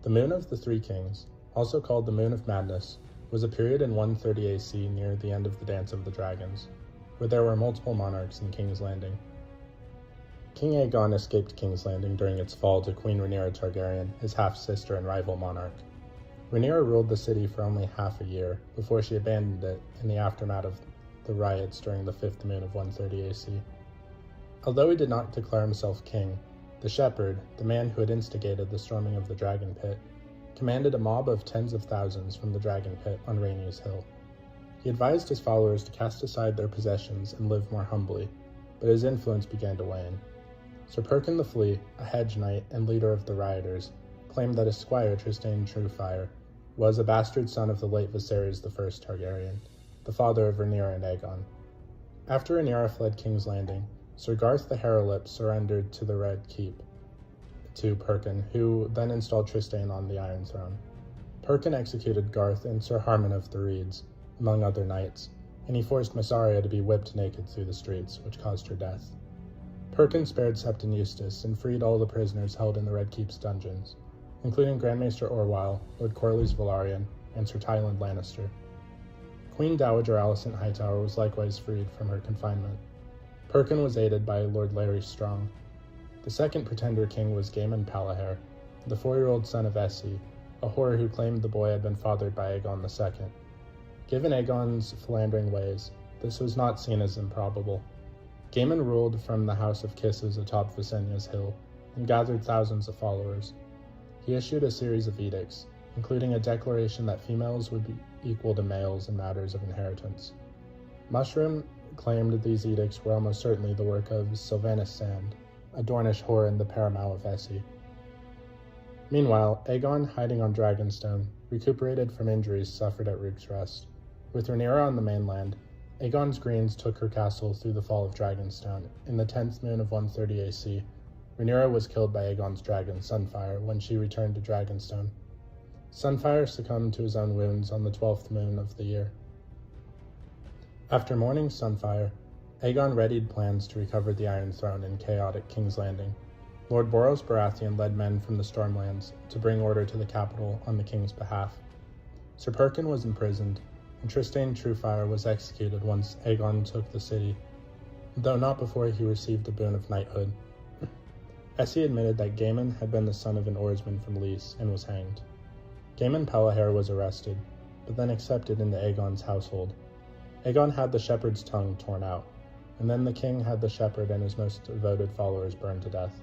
The Moon of the Three Kings, also called the Moon of Madness, was a period in 130 AC near the end of the Dance of the Dragons, where there were multiple monarchs in King's Landing. King Aegon escaped King's Landing during its fall to Queen Rhaenyra Targaryen, his half-sister and rival monarch. Rhaenyra ruled the city for only half a year before she abandoned it in the aftermath of the riots during the fifth moon of 130 AC. Although he did not declare himself king, the shepherd, the man who had instigated the storming of the dragon pit, commanded a mob of tens of thousands from the dragon pit on Rhaenys Hill. He advised his followers to cast aside their possessions and live more humbly, but his influence began to wane. Sir Perkin the Flea, a hedge knight and leader of the rioters, claimed that his squire Trystane Truefire was a bastard son of the late Viserys I Targaryen, the father of Rhaenyra and Aegon. After Rhaenyra fled King's Landing, Sir Garth the Harrowlip surrendered to the Red Keep to Perkin, who then installed Trystane on the Iron Throne. Perkin executed Garth and Sir Harman of the Reeds, among other knights, and he forced Massaria to be whipped naked through the streets, which caused her death. Perkin spared Septon Eustace and freed all the prisoners held in the Red Keep's dungeons, including Grand Maester Orwyle, Lord Corlys Velaryon, and Sir Tywin Lannister. Queen Dowager Alicent Hightower was likewise freed from her confinement. Perkin was aided by Lord Larry Strong. The second pretender king was Gaemon Palahair, the 4-year-old son of Essie, a whore who claimed the boy had been fathered by Aegon II. Given Aegon's philandering ways, this was not seen as improbable. Gaemon ruled from the House of Kisses atop Visenya's hill and gathered thousands of followers. He issued a series of edicts, including a declaration that females would be equal to males in matters of inheritance. Mushroom claimed these edicts were almost certainly the work of Sylvanas Sand, a Dornish whore in the Paramount of Essie. Meanwhile, Aegon, hiding on Dragonstone, recuperated from injuries suffered at Rook's Rest. With Rhaenyra on the mainland, Aegon's Greens took her castle through the fall of Dragonstone. In the 10th moon of 130 AC, Rhaenyra was killed by Aegon's dragon, Sunfire, when she returned to Dragonstone. Sunfire succumbed to his own wounds on the 12th moon of the year. After mourning Sunfire, Aegon readied plans to recover the Iron Throne in chaotic King's Landing. Lord Boros Baratheon led men from the Stormlands to bring order to the capital on the king's behalf. Sir Perkin was imprisoned, and Trystane Truefire was executed once Aegon took the city, though not before he received the boon of knighthood. Essie admitted that Gaemon had been the son of an oarsman from Lys and was hanged. Gaemon Palahair was arrested, but then accepted into Aegon's household. Aegon had the shepherd's tongue torn out, and then the king had the shepherd and his most devoted followers burned to death.